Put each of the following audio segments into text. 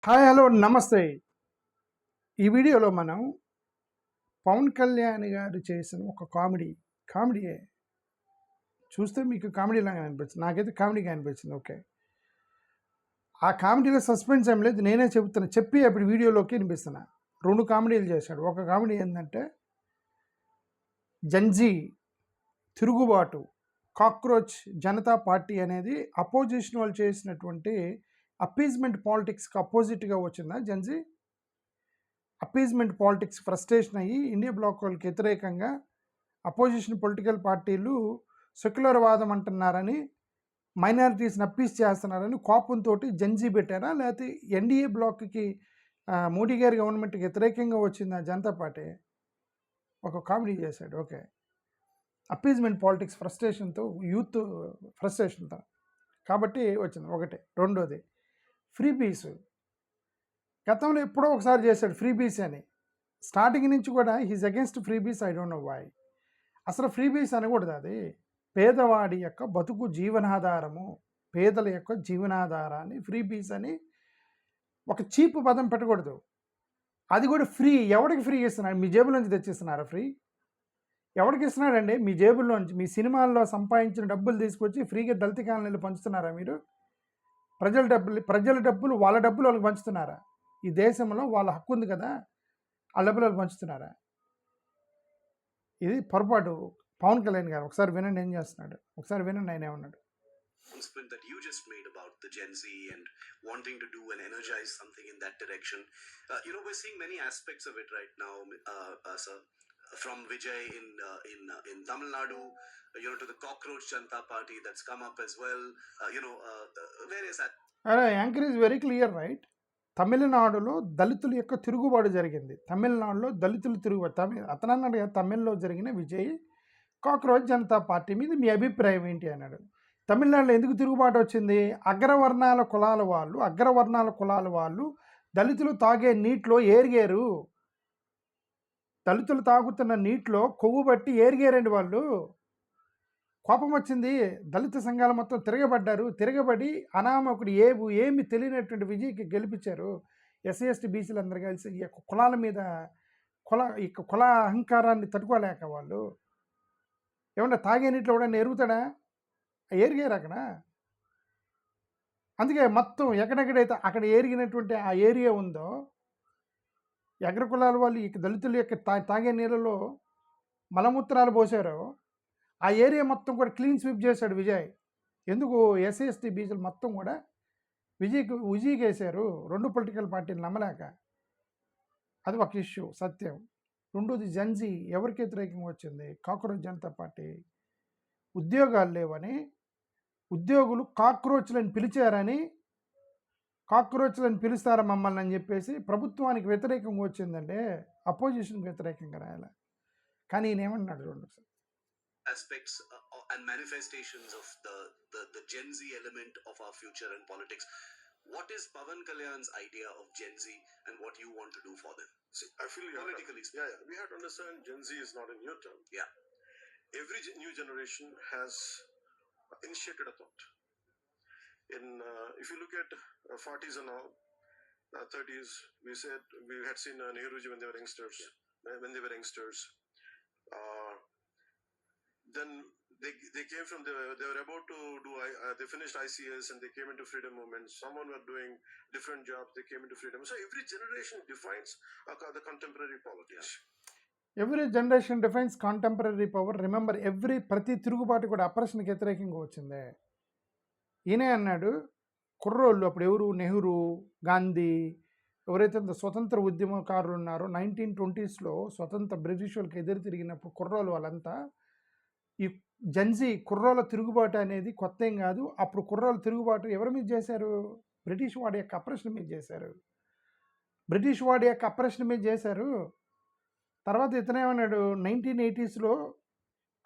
Hi hello నమస్తే. ఈ వీడియోలో మనం పవన్ కళ్యాణ్ గారు చేసిన ఒక కామెడీయే చూస్తే మీకు కామెడీ లాగా అనిపించింది. నాకైతే కామెడీగా అనిపించింది. ఓకే, ఆ కామెడీలో సస్పెన్స్ ఏం లేదు, నేనే చెబుతున్నా, చెప్పి అప్పుడు వీడియోలోకి వినిపిస్తున్నా. 2 కామెడీలు చేశాడు. ఒక కామెడీ ఏంటంటే జంజీ తిరుగుబాటు, కాక్రోచ్ జనతా పార్టీ అనేది అపోజిషన్ వాళ్ళు చేసినటువంటి అపీజ్మెంట్ పాలిటిక్స్కి అపోజిట్గా వచ్చిందా జంజీ? అపీజ్మెంట్ పాలిటిక్స్ ఫ్రస్ట్రేషన్ అయ్యి ఇండియా బ్లాక్ వాళ్ళకి వ్యతిరేకంగా అపోజిషన్ పొలిటికల్ పార్టీలు సెక్యులర్ వాదం అంటున్నారని, మైనారిటీస్ని అప్పీస్ చేస్తున్నారని కోపంతో జంజీ పెట్టారా, లేకపోతే ఎన్డీఏ బ్లాక్కి మోడీ గారి గవర్నమెంట్కి వ్యతిరేకంగా వచ్చింది ఆ జనతా పార్టీ? ఒక కామెడీ చేశాడు. ఓకే, అపీజ్మెంట్ పాలిటిక్స్ ఫ్రస్ట్రేషన్తో, యూత్ ఫ్రస్ట్రేషన్తో కాబట్టి వచ్చింది ఒకటి. రెండోది ఫ్రీ బీస్. గతంలో ఎప్పుడో ఒకసారి చేశాడు ఫ్రీ బీస్ అని. స్టార్టింగ్ నుంచి కూడా he's against freebies. I don't know why. అసలు ఫ్రీ బీస్ అనకూడదు. అది పేదవాడి యొక్క బతుకు జీవనాధారము, పేదల యొక్క జీవనాధారాన్ని ఫ్రీ బీస్ అని ఒక చీప్ పదం పెట్టకూడదు. అది కూడా ఫ్రీ. ఎవరికి ఫ్రీ ఇస్తున్నాడు? మీ జేబులోంచి తెచ్చిస్తున్నారా ఫ్రీ? ఎవరికి ఇస్తున్నాడండి? మీ జేబుల్లోంచి, మీ సినిమాల్లో సంపాదించిన డబ్బులు తీసుకొచ్చి ఫ్రీగా దళిత కాలనీలు పంచుతున్నారా మీరు? ప్రజల డబ్బులు వాళ్ళ డబ్బులు వాళ్ళకి పంచుతున్నారా? ఈ దేశంలో వాళ్ళ హక్కు ఉంది కదా, ఆ డబ్బులు వాళ్ళకి పంచుతున్నారా? ఇది పొరపాటు. పవన్ కళ్యాణ్ గారు ఒకసారి వినండి ఏం చేస్తున్నాడు. ఒకసారి వినండి ఆయన ఏమన్నాడు. announcement that you just made about the Gen Z and wanting to do and energize something in that direction. We're seeing many aspects of it right now, sir. From Vijay in Tamil Nadu, to the Cockroach Janata Party that's come up as well. Various. Anchor is very clear, right? తమిళనాడులో దళితుల యొక్క తిరుగుబాటు జరిగింది. తమిళనాడులో దళితులు తిరుగుబాటు. అతను అన్నాడు కదా, తమిళ్లో జరిగిన విజయ్ కాక్రోచ్ జనతా పార్టీ మీద మీ అభిప్రాయం ఏంటి అన్నాడు. తమిళనాడులో ఎందుకు తిరుగుబాటు వచ్చింది? అగ్రవర్ణాల కులాల వాళ్ళు దళితులు తాగే నీటిలో ఏరిగారు. దళితులు తాగుతున్న నీటిలో కొవ్వు బట్టి ఏరిగారండి వాళ్ళు. కోపం వచ్చింది. దళిత సంఘాలు మొత్తం తిరగబడి అనామకుడు ఏమి తెలియనటువంటి విజయ్కి గెలిపించారు. ఎస్సీ ఎస్టీ బీసీలు అందరూ కలిసి ఈ యొక్క కులాల మీద కుల అహంకారాన్ని తట్టుకోలేక వాళ్ళు ఏమన్నా తాగే నీటిలో కూడా ఎరుగుతాడా? ఏరిగారు అక్కడ. అందుకే మొత్తం ఎక్కడెక్కడైతే అక్కడ ఏరిగినటువంటి ఆ ఏరియా ఉందో, అగ్ర కులాల వాళ్ళు ఈ దళితుల యొక్క తాగే నీళ్ళలో మలమూత్రాలు పోసారో ఆ ఏరియా మొత్తం కూడా క్లీన్ స్వీప్ చేశాడు విజయ్. ఎందుకు? ఎస్సీ ఎస్టీ బీసీలు మొత్తం కూడా విజయ్కి వేశారు, 2 పొలిటికల్ పార్టీలు నమ్మలేక. అది ఒక ఇష్యూ, సత్యం. రెండోది జంజీ ఎవరికి వ్యతిరేకంగా వచ్చింది? Cockroach Janata party. ఉద్యోగాలు లేవని, ఉద్యోగులు కాక్రోచ్లను పిలిచారని, కాక్రోచ్లను పిలుస్తారా మమ్మల్ని అని చెప్పేసి ప్రభుత్వానికి వ్యతిరేకంగా వచ్చిందంటే అపోజిషన్కి వ్యతిరేకంగా రాయాలి. కానీ ఈయన ఏమన్నాడు చూడండి sir. Aspects and manifestations of the Gen Z element of our future and politics. What is Pawan Kalyan's idea of Gen Z and what you want to do for them? See, I feel politically speaking. Yeah, we have to understand Gen Z is not a new term. Yeah. Every new generation has initiated a thought. If you look at 40s and all, 30s, we had seen Nehruji when they were youngsters. Yeah. When they were youngsters, then they came from they were about to do they finished ICS and they came into freedom movement. Someone were doing different jobs, they came into freedom. So every generation defines the contemporary politics. Every generation defines contemporary power. Remember, ప్రతి తిరుగుబాటు కూడా అప్రెషన్కి వ్యతిరేకంగా వచ్చిందే. ఈయనే అన్నాడు కుర్రోళ్ళు అప్పుడు ఎవరు? నెహ్రూ, గాంధీ, ఎవరైతే స్వతంత్ర ఉద్యమకారులు ఉన్నారో 1920s స్వతంత్ర బ్రిటిష్ వాళ్ళకి ఎదురు తిరిగినప్పుడు కుర్రోళ్ళు వాళ్ళంతా ఈ జంజీ కుర్రోళ్ళ తిరుగుబాటు అనేది కొత్త ఏం కాదు. అప్పుడు కుర్రోళ్ళ తిరుగుబాటు ఎవరి మీద చేశారు? బ్రిటిష్ వాడి యొక్క అప్రెషన్ మీద చేశారు. తర్వాత ఇతనేమన్నాడు, 1980s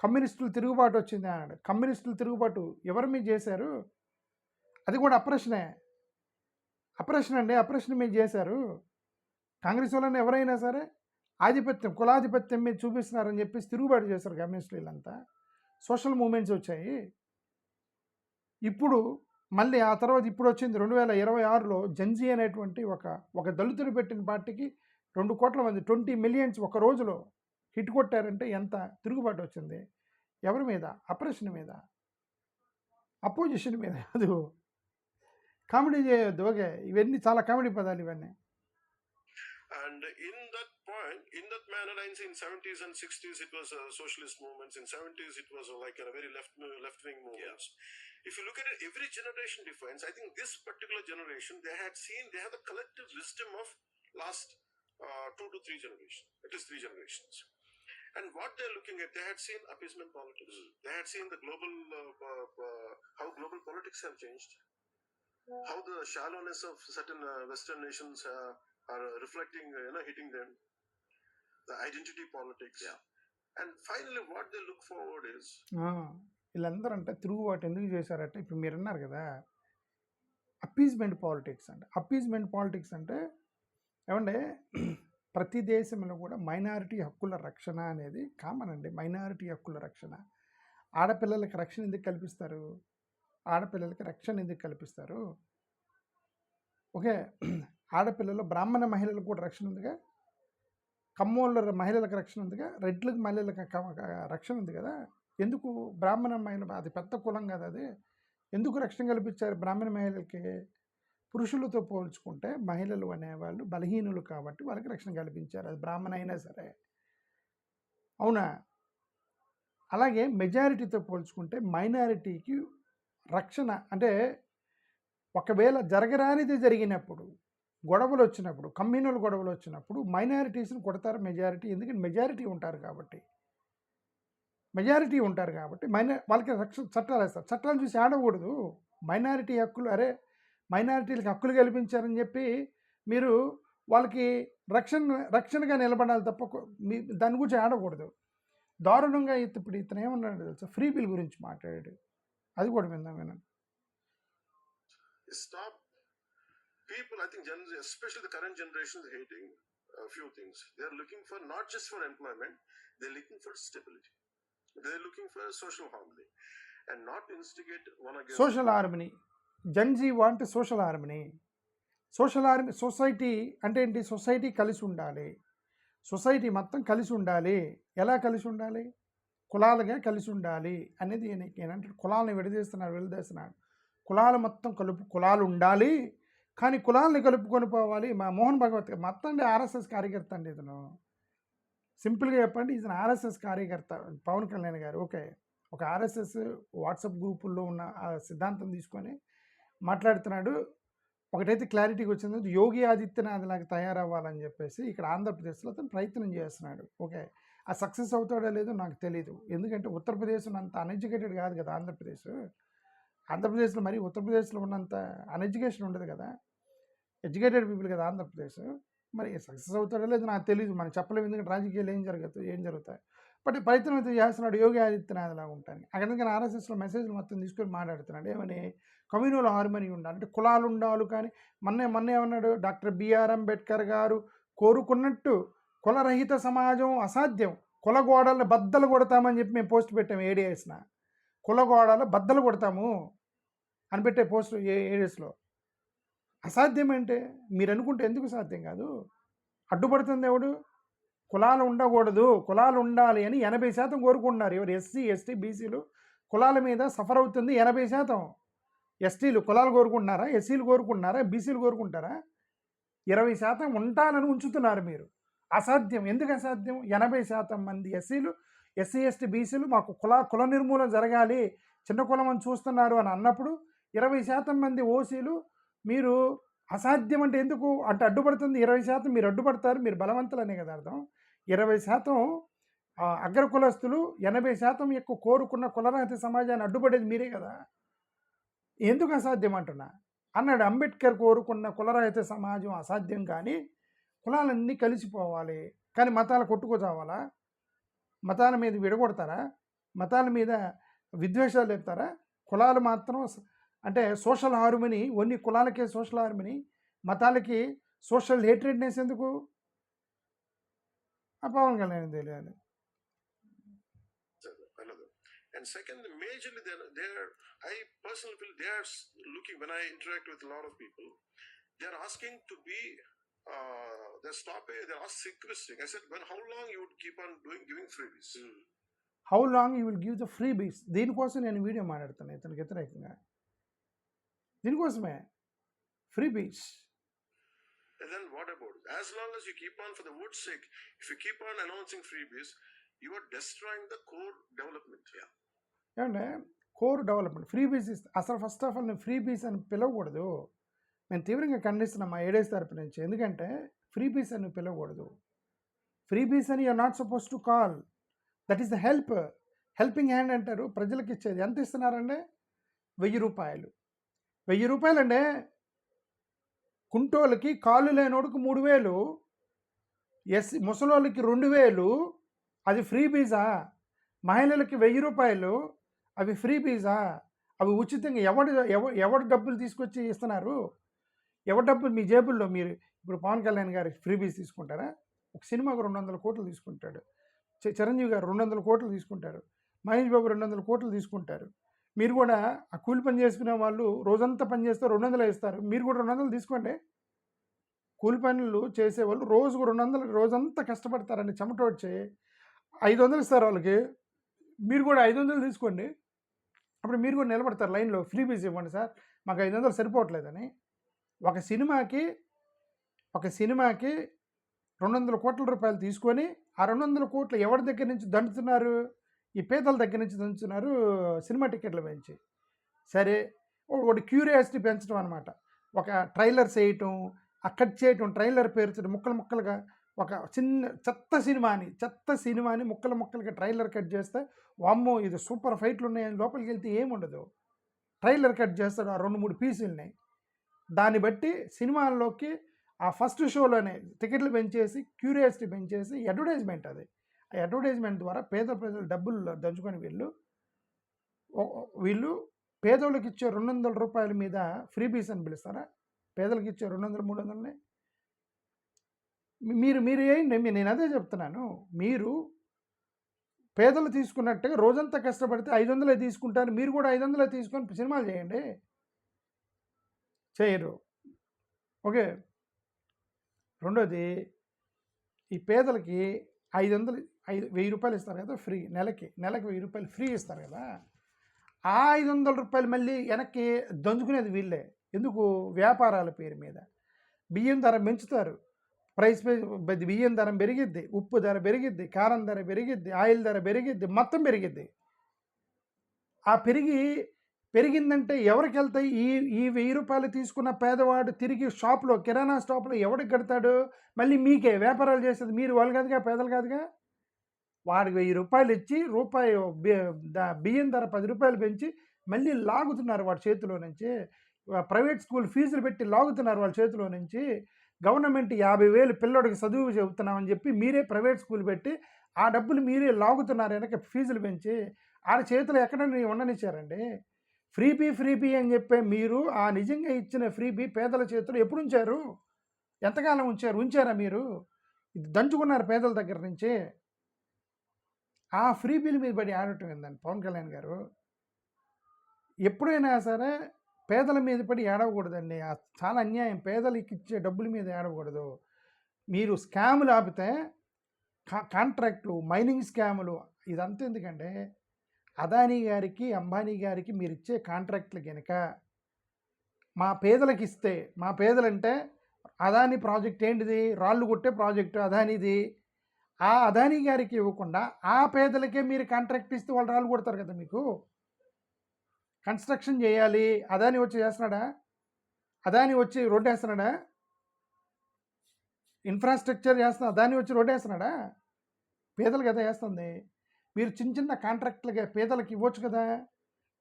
కమ్యూనిస్టులు తిరుగుబాటు వచ్చింది అన్నాడు. కమ్యూనిస్టుల తిరుగుబాటు ఎవరి మీద చేశారు? అది కూడా అప్రెషన్ అండి. అప్రెషన్ మీద చేశారు. కాంగ్రెస్ వాళ్ళని ఎవరైనా సరే కులాధిపత్యం మీద చూపిస్తున్నారని చెప్పేసి తిరుగుబాటు చేశారు కమ్యూనిస్టులు. వీళ్ళంతా సోషల్ మూమెంట్స్ వచ్చాయి. ఇప్పుడు మళ్ళీ ఆ తర్వాత ఇప్పుడు వచ్చింది 2026లో జెన్జీ అనేటువంటి ఒక దళితుడు పెట్టిన పార్టీకి 2 కోట్ల మంది 20 మిలియన్స్ ఒక రోజులో హిట్ కొట్టారంటే ఎంత తిరుగుబాటు వచ్చింది? ఎవరి మీద? అప్రెషన్ మీద, అపోజిషన్ మీద కాదు. కామెడీ చేయొద్దు. ఓకే, ఇవన్నీ చాలా కామెడీ పదాలు ఇవన్నీ. And in that point, in that manner, I think in 70s and 60s it was socialist movements. In 70s it was like a very left-wing movements. If you look at it, every generation defines. I think this particular generation, they have the collective wisdom of last 2 to 3 generations, at least 3 generations. And what they're looking at, they had seen appeasement politics. They had seen the global, how global politics have changed, how the shallowness of certain Western nations are reflecting, hitting them, the identity politics. Yeah. And finally, what they look forward is, వీళ్ళందరూ అంటే తిరుగుబాటు ఎందుకు చేశారంటే ఇప్పుడు మీరు అన్నారు కదా, appeasement politics అంటే. అప్పీజ్మెంట్ పాలిటిక్స్ అంటే ఏమంటే ప్రతి దేశంలో కూడా మైనారిటీ హక్కుల రక్షణ అనేది కామన్ అండి. మైనారిటీ హక్కుల రక్షణ. ఆడపిల్లలకి రక్షణ ఎందుకు కల్పిస్తారు? ఆడపిల్లలకి రక్షణ ఎందుకు కల్పిస్తారు? ఓకే, ఆడపిల్లలు బ్రాహ్మణ మహిళలకు కూడా రక్షణ ఉందిగా, కమ్మోళ్ళ మహిళలకు రక్షణ ఉందిగా, రెడ్లకు మహిళలకు రక్షణ ఉంది కదా. ఎందుకు బ్రాహ్మణ మహిళ, అది పెద్ద కులం కదా, అది ఎందుకు రక్షణ కల్పించారు బ్రాహ్మణ మహిళలకి? పురుషులతో పోల్చుకుంటే మహిళలు అనేవాళ్ళు బలహీనులు కాబట్టి వాళ్ళకి రక్షణ కల్పించారు, అది బ్రాహ్మణ అయినా సరే. అవునా? అలాగే మెజారిటీతో పోల్చుకుంటే మైనారిటీకి రక్షణ అంటే ఒకవేళ జరగరానిది జరిగినప్పుడు, గొడవలు వచ్చినప్పుడు, కమ్యూనల్ గొడవలు వచ్చినప్పుడు మైనారిటీస్ని కొడతారు మెజారిటీ. ఎందుకంటే మెజారిటీ ఉంటారు కాబట్టి వాళ్ళకి రక్షణ చట్టాలు వేస్తారు. చట్టాలు చూసి ఆడకూడదు. మైనారిటీ హక్కులు, అరే మైనారిటీలకు హక్కులు కల్పించారని చెప్పి మీరు వాళ్ళకి రక్షణగా నిలబడాలి తప్ప దాని గురించి ఆడకూడదు. దారుణంగా ఇప్పుడు ఇతను ఏమన్నాడు తెలుసా, ఫ్రీ బిల్ గురించి మాట్లాడాడు. అది కూడా విన్నాను. stop people, I think especially the current generation is hating a few things. They are looking for not just for employment, they're looking for stability. They're looking for social harmony and not to instigate one against social harmony. Gen Z want social harmony. Society అంటే ఏంటి? Society కలిసి ఉండాలి. Society మొత్తం కలిసి ఉండాలి. ఎలా కలిసి ఉండాలి? కులాలుగా కలిసి ఉండాలి అనేది ఏంటంటే కులాలను విడదీస్తున్నాడు. కులాలు మొత్తం కులాలు ఉండాలి, కానీ కులాలని కలుపుకొని పోవాలి. మా మోహన్ భగవత్ మొత్తం అండి ఆర్ఎస్ఎస్ కార్యకర్త అండి ఇతను. సింపుల్గా చెప్పండి, ఇతను ఆర్ఎస్ఎస్ కార్యకర్త పవన్ కళ్యాణ్ గారు. ఓకే, ఒక ఆర్ఎస్ఎస్ వాట్సాప్ గ్రూపుల్లో ఉన్న ఆ సిద్ధాంతం తీసుకొని మాట్లాడుతున్నాడు. ఒకటైతే క్లారిటీకి వచ్చింది, యోగి ఆదిత్యనాథ్ లాగా తయారవ్వాలని చెప్పేసి ఇక్కడ ఆంధ్రప్రదేశ్లో అతను ప్రయత్నం చేస్తున్నాడు. ఓకే, ఆ సక్సెస్ అవుతాడో లేదో నాకు తెలియదు. ఎందుకంటే ఉత్తరప్రదేశ్ అంత అన్ఎడ్యుకేటెడ్ కాదు కదా ఆంధ్రప్రదేశ్లో. మరి ఉత్తరప్రదేశ్లో ఉన్నంత అన్ఎడ్యుకేషన్ ఉండదు కదా, ఎడ్యుకేటెడ్ పీపుల్ కదా ఆంధ్రప్రదేశ్. మరి సక్సెస్ అవుతాడో లేదో నాకు తెలియదు, మనం చెప్పలేము. ఎందుకంటే రాజకీయాలు ఏం జరుగుతాయి. బట్ ప్రయత్నం అయితే చేస్తున్నాడు యోగి ఆదిత్యనాథ్ లాగా ఉంటాను. అక్కడ ఆర్ఎస్ఎస్లో మెసేజ్లు మొత్తం తీసుకొని మాట్లాడుతున్నాడు. ఏమని? కమ్యూనల్ హార్మనీ ఉండాలి, అంటే కులాలు ఉండాలి. కానీ మొన్న ఏమన్నాడు? డాక్టర్ బిఆర్ అంబేద్కర్ గారు కోరుకున్నట్టు కులరహిత సమాజం అసాధ్యం, కులగోడలు బద్దలు కొడతామని చెప్పి మేము పోస్ట్ పెట్టాము. ఏడీఎస్న కులగోడలు బద్దలు కొడతాము అని పెట్టే పోస్ట్ ఏడీఎస్లో. అసాధ్యం అంటే మీరు అనుకుంటే ఎందుకు సాధ్యం కాదు? అడ్డుపడుతుంది ఎవడు? కులాలు ఉండకూడదు, కులాలు ఉండాలి అని 80% కోరుకుంటున్నారు. ఎవరు? ఎస్సీ ఎస్టీ బీసీలు కులాల మీద సఫర్ అవుతుంది 80%. ఎస్టీలు కులాలు కోరుకుంటున్నారా? ఎస్సీలు కోరుకుంటున్నారా? బీసీలు కోరుకుంటారా? 20% ఉంటానని ఉంచుతున్నారు మీరు. అసాధ్యం. ఎందుకు అసాధ్యం? 80% మంది ఎస్సీలు, ఎస్సీ ఎస్టీ బీసీలు మాకు కుల నిర్మూలన జరగాలి, చిన్న కులం అని చూస్తున్నారు అని అన్నప్పుడు 20% మంది ఓసీలు మీరు అసాధ్యం అంటే ఎందుకు అంటే అడ్డుపడుతుంది 20%. మీరు అడ్డుపడతారు, మీరు బలవంతులనే కదా అర్థం. 20% అగ్ర కులస్తులు 80% ఎక్కువ కోరుకున్న కులరహిత సమాజాన్ని అడ్డుపడేది మీరే కదా. ఎందుకు అసాధ్యం అంటున్నా అన్నాడు. అంబేద్కర్ కోరుకున్న కులరహిత సమాజం అసాధ్యం, కానీ కులాలన్నీ కలిసిపోవాలి. కానీ మతాలు కొట్టుకోచావాలా? మతాల మీద విడగొడతారా? మతాల మీద విద్వేషాలు లేపుతారా? కులాలు మాత్రం అంటే సోషల్ హార్మనీ, ఓన్లీ కులాలకే సోషల్ హార్మనీ, మతాలకి సోషల్ హేట్రెడ్నెస్ ఎందుకు? పవన్ కళ్యాణ్ తెలియాలి. another. And And second, majorly they're I personally feel they are looking, when I interact with a lot of people, they're asking to be they're requesting. I said, how long you would keep on giving freebies? How long you will give the free బీస్. దీనికోసం నేను video మాట్లాడుతాను ఇతనికి వ్యతిరేకంగా. దీనికోసమే free బీస్. And then what about it? As long as you keep on, for the wood's sake, if you keep on announcing freebies, you are destroying the core development. Yeah. ఏమంటే core development free బీస్ ఇస్తే అసలు first of all నేను free బీస్ అని పిలవకూడదు. నేను తీవ్రంగా ఖండిస్తున్నా మా ఏడేస్ తరపు నుంచి. ఎందుకంటే ఫ్రీ బీస్ అని పిలవకూడదు. ఫ్రీ బీస్ అని you're not supposed to call. That is the helping hand అంటారు. ప్రజలకు ఇచ్చేది ఎంత ఇస్తున్నారంటే 1000 రూపాయలు. 1000 రూపాయలంటే కుంటోళ్ళకి, కాళ్ళు లేనోడికి 3000, ముసలోళ్ళకి 2000. అది ఫ్రీ బీజా? మహిళలకి 1000 రూపాయలు అవి ఫ్రీ బీజా? అవి ఉచితంగా ఎవడు డబ్బులు తీసుకొచ్చి ఇస్తున్నారు? ఎవరి డబ్బులు మీ జేబుల్లో? మీరు ఇప్పుడు పవన్ కళ్యాణ్ గారి ఫ్రీ బీజ్ తీసుకుంటారా? ఒక సినిమాకు 200 కోట్లు తీసుకుంటాడు. చిరంజీవి గారు 200 కోట్లు తీసుకుంటారు. మహేష్ బాబు 200 కోట్లు తీసుకుంటారు. మీరు కూడా ఆ కూలి పని చేసుకునే వాళ్ళు రోజంతా పని చేస్తే 200 ఇస్తారు. మీరు కూడా 200 తీసుకోండి. కూలి పనులు చేసేవాళ్ళు రోజుకు 200, రోజంతా కష్టపడతారని చెమటోడ్చి 500 ఇస్తారు వాళ్ళకి. మీరు కూడా 500 తీసుకోండి. అప్పుడు మీరు కూడా నిలబడతారు లైన్లో, ఫ్రీ బీజ్ ఇవ్వండి సార్, మాకు 500 సరిపోవట్లేదని. ఒక సినిమాకి 200 కోట్ల రూపాయలు తీసుకొని ఆ 200 కోట్లు ఎవరి దగ్గర నుంచి దండుతున్నారు? ఈ పేదల దగ్గర నుంచి దంచుతున్నారు సినిమా టికెట్లు పెంచి. సరే, ఒకటి క్యూరియాసిటీ పెంచడం అనమాట. ఒక ట్రైలర్స్ వేయటం, కట్ చేయటం, ట్రైలర్ పేరుతో ముక్కలుగా ఒక చిన్న చెత్త సినిమాని ముక్కలుగా ట్రైలర్ కట్ చేస్తే, వామ్మో ఇది సూపర్ ఫైట్లు ఉన్నాయని లోపలికి వెళ్తే ఏముండదు. ట్రైలర్ కట్ చేస్తాడు ఆ 2-3 పీసుల్ని. దాన్ని బట్టి సినిమాల్లోకి ఆ ఫస్ట్ షోలోనే టికెట్లు పెంచేసి, క్యూరియాసిటీ పెంచేసి అడ్వర్టైజ్మెంట్ అది. ఆ అడ్వర్టైజ్మెంట్ ద్వారా ప్రజలు డబ్బులు దంచుకొని వీళ్ళు పేదోళ్ళకి ఇచ్చే 200 రూపాయల మీద ఫ్రీ బీస్ అని పిలుస్తారా? పేదలకు ఇచ్చే 200-300ని మీరు వేయండి. నేను అదే చెప్తున్నాను. మీరు పేదలు తీసుకున్నట్టుగా రోజంతా కష్టపడితే 500 తీసుకుంటారు. మీరు కూడా 500 తీసుకొని సినిమాలు చేయండి. చేయరు. ఓకే. రెండోది, ఈ పేదలకి 1000 రూపాయలు ఇస్తారు కదా ఫ్రీ. నెలకి 1000 రూపాయలు ఫ్రీ ఇస్తారు కదా. ఆ 500 రూపాయలు మళ్ళీ వెనక్కి దంచుకునేది వీళ్ళే. ఎందుకు? వ్యాపారాల పేరు మీద. బియ్యం ధర పెంచుతారు. బియ్యం ధర పెరిగిద్ది, ఉప్పు ధర పెరిగిద్ది, కారం ధర పెరిగిద్ది, ఆయిల్ ధర పెరిగిద్ది, మొత్తం పెరిగిద్ది. ఆ పెరిగిందంటే ఎవరికి వెళ్తాయి? ఈ 1000 రూపాయలు తీసుకున్న పేదవాడు తిరిగి షాప్లో, కిరాణా షాప్లో ఎవరికి కడతాడు? మళ్ళీ మీకే. వ్యాపారాలు చేసేది మీరు, వాళ్ళు కాదుగా, పేదలు కాదుగా. వాడికి 1000 రూపాయలు ఇచ్చి బియ్యం ధర 10 రూపాయలు పెంచి మళ్ళీ లాగుతున్నారు వాడి చేతిలో నుంచి. ప్రైవేట్ స్కూల్ ఫీజులు పెట్టి లాగుతున్నారు వాళ్ళ చేతిలో నుంచి. గవర్నమెంట్ 50,000 పిల్లోడికి చదువు చెబుతున్నామని చెప్పి మీరే ప్రైవేట్ స్కూల్ పెట్టి ఆ డబ్బులు మీరే లాగుతున్నారు వెనక ఫీజులు పెంచి. ఆడ చేతిలో ఎక్కడని ఉండనిచ్చారండి? ఫ్రీబీ అని చెప్పే మీరు ఆ నిజంగా ఇచ్చిన ఫ్రీబీ పేదల చేతులు ఎప్పుడు ఉంచారు? ఎంతకాలం ఉంచారా మీరు? ఇది దంచుకున్నారు పేదల దగ్గర నుంచి. ఆ ఫ్రీబీల మీద పడి ఆడటం ఏందండి పవన్ కళ్యాణ్ గారు? ఎప్పుడైనా సరే పేదల మీద పడి ఏడవకూడదండి. చాలా అన్యాయం. పేదలకి ఇచ్చే డబ్బుల మీద ఏడవకూడదు. మీరు స్కాములు ఆపితే కాంట్రాక్టులు, మైనింగ్ స్కాములు, ఇదంతా ఎందుకంటే అదానీ గారికి, అంబానీ గారికి మీరు ఇచ్చే కాంట్రాక్టులు కనుక మా పేదలకు ఇస్తే, మా పేదలంటే అదానీ ప్రాజెక్ట్ ఏంటిది? రాళ్ళు కొట్టే ప్రాజెక్టు అదానీది. ఆ అదానీ గారికి ఇవ్వకుండా ఆ పేదలకే మీరు కాంట్రాక్ట్ ఇస్తే వాళ్ళు రాళ్ళు కొడతారు కదా. మీకు కన్స్ట్రక్షన్ చేయాలి, అదానీ వచ్చి చేస్తున్నాడా? అదానీ వచ్చి రోడ్డు వేస్తున్నాడా? ఇన్ఫ్రాస్ట్రక్చర్ చేస్తున్నా అదానీ వచ్చి రోడ్డు వేస్తున్నాడా? పేదలు కదా వేస్తుంది. మీరు చిన్న కాంట్రాక్టులుగా పేదలకు ఇవ్వచ్చు కదా.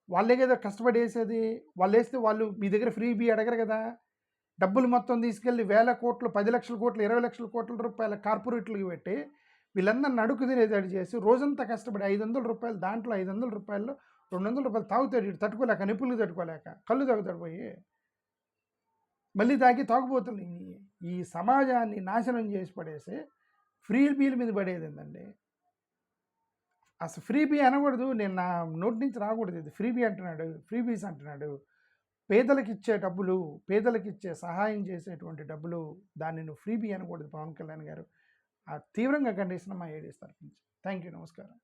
వాళ్ళే కదా కష్టపడి వేసేది. వాళ్ళు వేస్తే వాళ్ళు మీ దగ్గర ఫ్రీబీ అడగరు కదా. డబ్బులు మొత్తం తీసుకెళ్ళి 1000 కోట్లు, 10 లక్షల కోట్లు, 20 లక్షల కోట్ల రూపాయల కార్పొరేట్లకు పెట్టి వీళ్ళందరిని అడుగు తినేది చేసి రోజంతా కష్టపడి 500 రూపాయలు, దాంట్లో 500 రూపాయలు 200 రూపాయలు తాగుతాడు. ఇటు తట్టుకోలేక, నిప్పులు తట్టుకోలేక కళ్ళు తాగుతాడు పోయి. మళ్ళీ తాగిపోతుంది. ఈ సమాజాన్ని నాశనం చేసి పడేసి ఫ్రీ బీల్ మీద పడేది ఏంటండి? అసలు ఫ్రీబీ అనకూడదు. నేను నా నోటి నుంచి రాకూడదు ఇది. ఫ్రీబీ అంటున్నాడు, ఫ్రీబీస్ అంటున్నాడు. పేదలకిచ్చే డబ్బులు, పేదలకిచ్చే సహాయం చేసేటువంటి డబ్బులు, దాన్ని నువ్వు ఫ్రీబీ అనకూడదు పవన్ కళ్యాణ్ గారు. తీవ్రంగా ఖండిస్తున్నాం మా ఏడీఎస్ తరఫు నుంచి. Thank you. నమస్కారం.